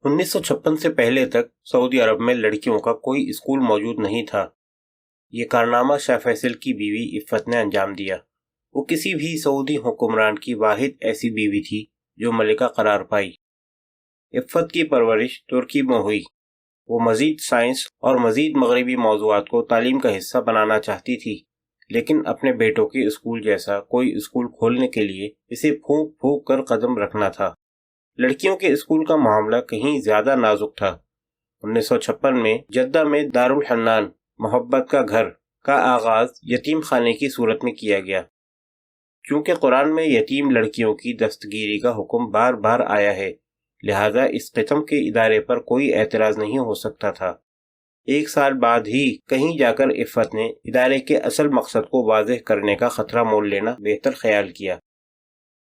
1956 سے پہلے تک سعودی عرب میں لڑکیوں کا کوئی اسکول موجود نہیں تھا۔ یہ کارنامہ شاہ فیصل کی بیوی عفت نے انجام دیا۔ وہ کسی بھی سعودی حکمران کی واحد ایسی بیوی تھی جو ملکہ قرار پائی۔ عفت کی پرورش ترکی میں ہوئی۔ وہ مزید سائنس اور مزید مغربی موضوعات کو تعلیم کا حصہ بنانا چاہتی تھی، لیکن اپنے بیٹوں کے اسکول جیسا کوئی اسکول کھولنے کے لیے اسے پھونک پھونک کر قدم رکھنا تھا۔ لڑکیوں کے اسکول کا معاملہ کہیں زیادہ نازک تھا۔ 1956 میں جدہ میں دارالحنان محبت کا گھر کا آغاز یتیم خانے کی صورت میں کیا گیا۔ چونکہ قرآن میں یتیم لڑکیوں کی دستگیری کا حکم بار بار آیا ہے، لہذا اس قسم کے ادارے پر کوئی اعتراض نہیں ہو سکتا تھا۔ ایک سال بعد ہی کہیں جا کر عفت نے ادارے کے اصل مقصد کو واضح کرنے کا خطرہ مول لینا بہتر خیال کیا۔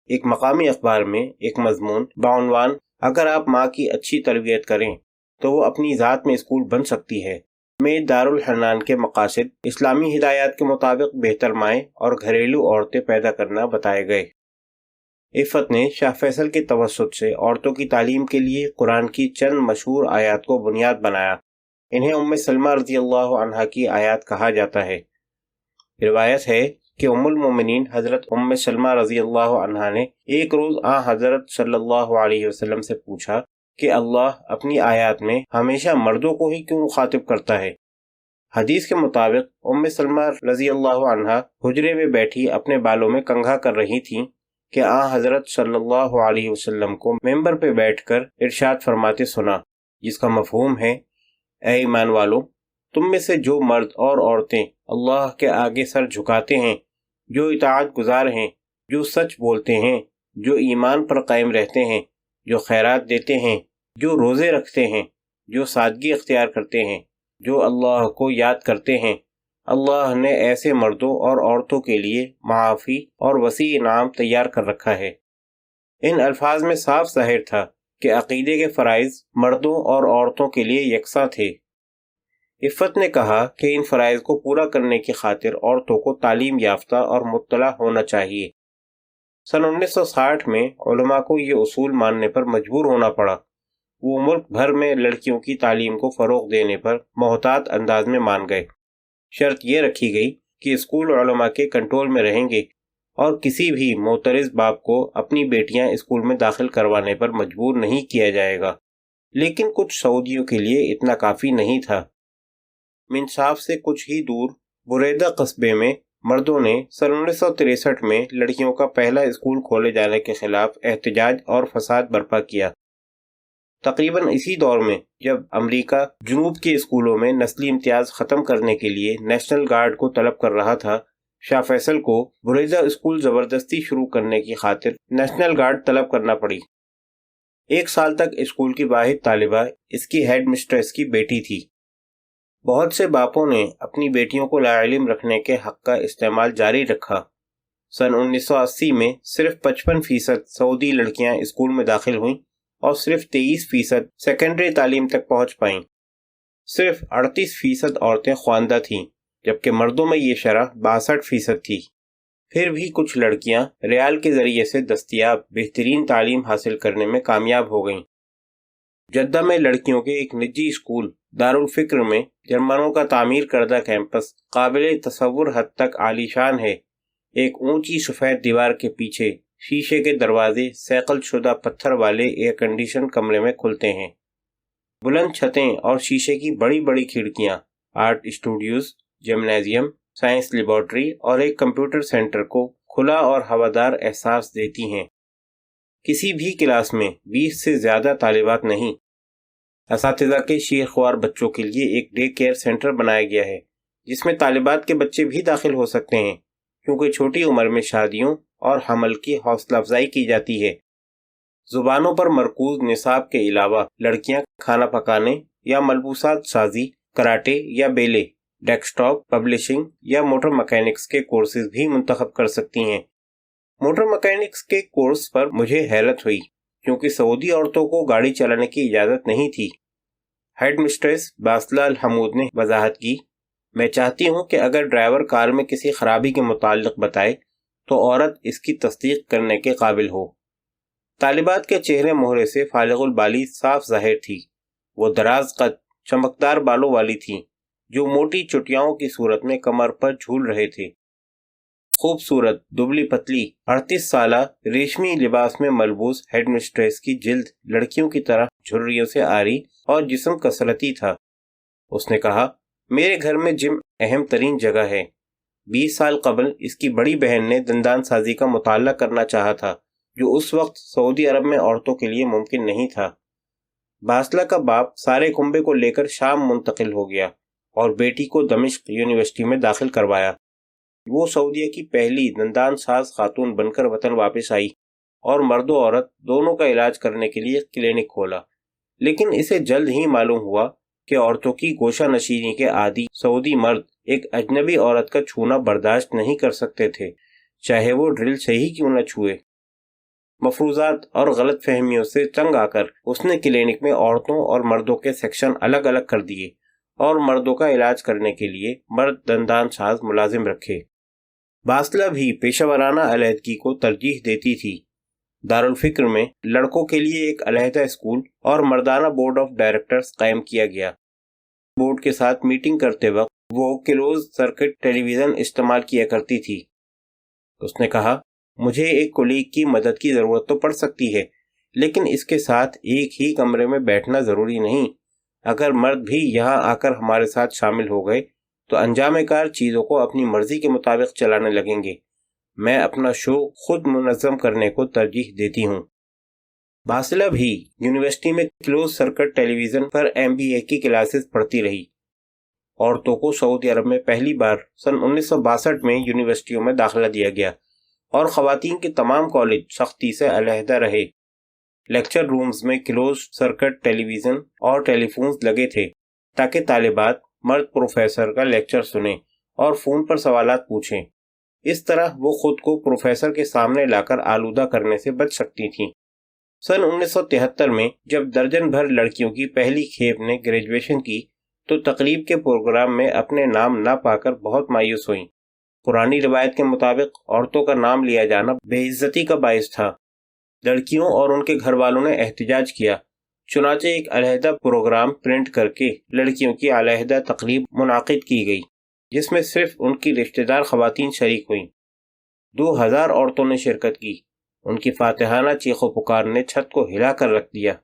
ایک مقامی اخبار میں ایک مضمون بعنوان "اگر آپ ماں کی اچھی تربیت کریں تو وہ اپنی ذات میں اسکول بن سکتی ہے" میں دارالحنان کے مقاصد اسلامی ہدایات کے مطابق بہتر مائیں اور گھریلو عورتیں پیدا کرنا بتائے گئے۔ عفت نے شاہ فیصل کے توسط سے عورتوں کی تعلیم کے لیے قرآن کی چند مشہور آیات کو بنیاد بنایا۔ انہیں ام سلمہ رضی اللہ عنہا کی آیات کہا جاتا ہے۔ روایت ہے کہ ام المومنین حضرت ام سلمہ رضی اللہ عنہا نے ایک روز حضرت صلی اللہ علیہ وسلم سے پوچھا کہ اللہ اپنی آیات میں ہمیشہ مردوں کو ہی کیوں مخاطب کرتا ہے؟ حدیث کے مطابق ام سلمہ رضی اللہ عنہا حجرے میں بیٹھی اپنے بالوں میں کنگھا کر رہی تھیں کہ حضرت صلی اللہ علیہ وسلم کو ممبر پہ بیٹھ کر ارشاد فرماتے سنا، جس کا مفہوم ہے: اے ایمان والو، تم میں سے جو مرد اور عورتیں اللہ کے آگے سر جھکاتے ہیں، جو اطاعت گزار ہیں، جو سچ بولتے ہیں، جو ایمان پر قائم رہتے ہیں، جو خیرات دیتے ہیں، جو روزے رکھتے ہیں، جو سادگی اختیار کرتے ہیں، جو اللہ کو یاد کرتے ہیں، اللہ نے ایسے مردوں اور عورتوں کے لیے معافی اور وسیع انعام تیار کر رکھا ہے۔ ان الفاظ میں صاف ظاہر تھا کہ عقیدے کے فرائض مردوں اور عورتوں کے لیے یکساں تھے۔ عفت نے کہا کہ ان فرائض کو پورا کرنے کی خاطر عورتوں کو تعلیم یافتہ اور مطلع ہونا چاہیے۔ سن 1960 میں علماء کو یہ اصول ماننے پر مجبور ہونا پڑا۔ وہ ملک بھر میں لڑکیوں کی تعلیم کو فروغ دینے پر محتاط انداز میں مان گئے۔ شرط یہ رکھی گئی کہ اسکول علماء کے کنٹرول میں رہیں گے اور کسی بھی معترض باپ کو اپنی بیٹیاں اسکول میں داخل کروانے پر مجبور نہیں کیا جائے گا۔ لیکن کچھ سعودیوں کے لیے اتنا کافی نہیں تھا۔ منصاف سے کچھ ہی دور بریدہ قصبے میں مردوں نے سن 1963 میں لڑکیوں کا پہلا اسکول کھولے جانے کے خلاف احتجاج اور فساد برپا کیا۔ تقریباً اسی دور میں جب امریکہ جنوب کے اسکولوں میں نسلی امتیاز ختم کرنے کے لیے نیشنل گارڈ کو طلب کر رہا تھا، شاہ فیصل کو بریدہ اسکول زبردستی شروع کرنے کی خاطر نیشنل گارڈ طلب کرنا پڑی۔ ایک سال تک اسکول کی واحد طالبہ اس کی ہیڈ مسٹریس کی بیٹی تھی۔ بہت سے باپوں نے اپنی بیٹیوں کو لاعلم رکھنے کے حق کا استعمال جاری رکھا۔ سن 1980 میں صرف 55% سعودی لڑکیاں اسکول میں داخل ہوئیں اور صرف 23% سیکنڈری تعلیم تک پہنچ پائیں۔ صرف 38% عورتیں خواندہ تھیں، جبکہ مردوں میں یہ شرح 62% تھی۔ پھر بھی کچھ لڑکیاں ریال کے ذریعے سے دستیاب بہترین تعلیم حاصل کرنے میں کامیاب ہو گئیں۔ جدہ میں لڑکیوں کے ایک نجی اسکول دارالفکر میں جرمنوں کا تعمیر کردہ کیمپس قابل تصور حد تک عالی شان ہے۔ ایک اونچی سفید دیوار کے پیچھے شیشے کے دروازے صیقل شدہ پتھر والے ایئر کنڈیشن کمرے میں کھلتے ہیں۔ بلند چھتیں اور شیشے کی بڑی بڑی کھڑکیاں art studios, gymnasium, science laboratory اور ایک کمپیوٹر سینٹر کو کھلا اور ہوادار احساس دیتی ہیں۔ کسی بھی کلاس میں 20 سے زیادہ طالبات نہیں۔ اساتذہ کے شیرخوار بچوں کے لیے ایک ڈے کیئر سینٹر بنایا گیا ہے، جس میں طالبات کے بچے بھی داخل ہو سکتے ہیں، کیونکہ چھوٹی عمر میں شادیوں اور حمل کی حوصلہ افزائی کی جاتی ہے۔ زبانوں پر مرکوز نصاب کے علاوہ لڑکیاں کھانا پکانے یا ملبوسات سازی، کراٹے یا بیلے، ڈیسک ٹاپ پبلشنگ یا موٹر مکینکس کے کورسز بھی منتخب کر سکتی ہیں۔ موٹر مکینکس کے کورس پر مجھے حیرت ہوئی، کیونکہ سعودی عورتوں کو گاڑی چلانے کی اجازت نہیں تھی۔ ہیڈ مسٹریس باسلہ الحمود نے وضاحت کی، میں چاہتی ہوں کہ اگر ڈرائیور کار میں کسی خرابی کے متعلق بتائے تو عورت اس کی تصدیق کرنے کے قابل ہو۔ طالبات کے چہرے مہرے سے فالغ البالی صاف ظاہر تھی۔ وہ دراز قد، چمکدار بالوں والی تھیں جو موٹی چٹیاؤں کی صورت میں کمر پر جھول رہے تھے۔ خوبصورت، دبلی پتلی، 38 سالہ ریشمی لباس میں ملبوس ہیڈ مسٹریس کی جلد لڑکیوں کی طرح جھریوں سے آری اور جسم کثرتی تھا۔ اس نے کہا، میرے گھر میں جم اہم ترین جگہ ہے۔ 20 سال قبل اس کی بڑی بہن نے دندان سازی کا مطالعہ کرنا چاہا تھا، جو اس وقت سعودی عرب میں عورتوں کے لیے ممکن نہیں تھا۔ باسلہ کا باپ سارے کنبے کو لے کر شام منتقل ہو گیا اور بیٹی کو دمشق یونیورسٹی میں داخل کروایا۔ وہ سعودیہ کی پہلی دندان ساز خاتون بن کر وطن واپس آئی اور مرد و عورت دونوں کا علاج کرنے کے لیے کلینک کھولا، لیکن اسے جلد ہی معلوم ہوا کہ عورتوں کی گوشہ نشینی کے عادی سعودی مرد ایک اجنبی عورت کا چھونا برداشت نہیں کر سکتے تھے، چاہے وہ ڈرل سے ہی کیوں نہ چھوئے۔ مفروضات اور غلط فہمیوں سے تنگ آ کر اس نے کلینک میں عورتوں اور مردوں کے سیکشن الگ الگ کر دیے اور مردوں کا علاج کرنے کے لیے مرد دندان ساز ملازم رکھے۔ باسلہ بھی پیشہ ورانہ علیحدگی کو ترجیح دیتی تھی۔ دارالفکر میں لڑکوں کے لیے ایک علیحدہ اسکول اور مردانہ بورڈ آف ڈائریکٹرز قائم کیا گیا۔ بورڈ کے ساتھ میٹنگ کرتے وقت وہ کلوز سرکٹ ٹیلی ویژن استعمال کیا کرتی تھی۔ اس نے کہا، مجھے ایک کولیگ کی مدد کی ضرورت تو پڑ سکتی ہے، لیکن اس کے ساتھ ایک ہی کمرے میں بیٹھنا ضروری نہیں۔ اگر مرد بھی یہاں آ کر ہمارے ساتھ شامل ہو گئے تو انجام کار چیزوں کو اپنی مرضی کے مطابق چلانے لگیں گے۔ میں اپنا شو خود منظم کرنے کو ترجیح دیتی ہوں۔ باسلہ بھی یونیورسٹی میں کلوز سرکٹ ٹیلی ویژن پر MBA کی کلاسز پڑھتی رہی۔ عورتوں کو سعودی عرب میں پہلی بار سن 1962 میں یونیورسٹیوں میں داخلہ دیا گیا اور خواتین کے تمام کالج سختی سے علیحدہ رہے۔ لیکچر رومز میں کلوز سرکٹ ٹیلی ویژن اور ٹیلی فونز لگے تھے تاکہ طالبات مرد پروفیسر کا لیکچر سنیں اور فون پر سوالات پوچھیں۔ اس طرح وہ خود کو پروفیسر کے سامنے لا کر آلودہ کرنے سے بچ سکتی تھیں۔ سن 1973 میں جب درجن بھر لڑکیوں کی پہلی کھیپ نے گریجویشن کی تو تقریب کے پروگرام میں اپنے نام نہ پا کر بہت مایوس ہوئیں۔ پرانی روایت کے مطابق عورتوں کا نام لیا جانا بے عزتی کا باعث تھا۔ لڑکیوں اور ان کے گھر والوں نے احتجاج کیا، چنانچہ ایک علیحدہ پروگرام پرنٹ کر کے لڑکیوں کی علیحدہ تقریب منعقد کی گئی، جس میں صرف ان کی رشتہ دار خواتین شریک ہوئیں۔ 2000 عورتوں نے شرکت کی۔ ان کی فاتحانہ چیخ و پکار نے چھت کو ہلا کر رکھ دیا۔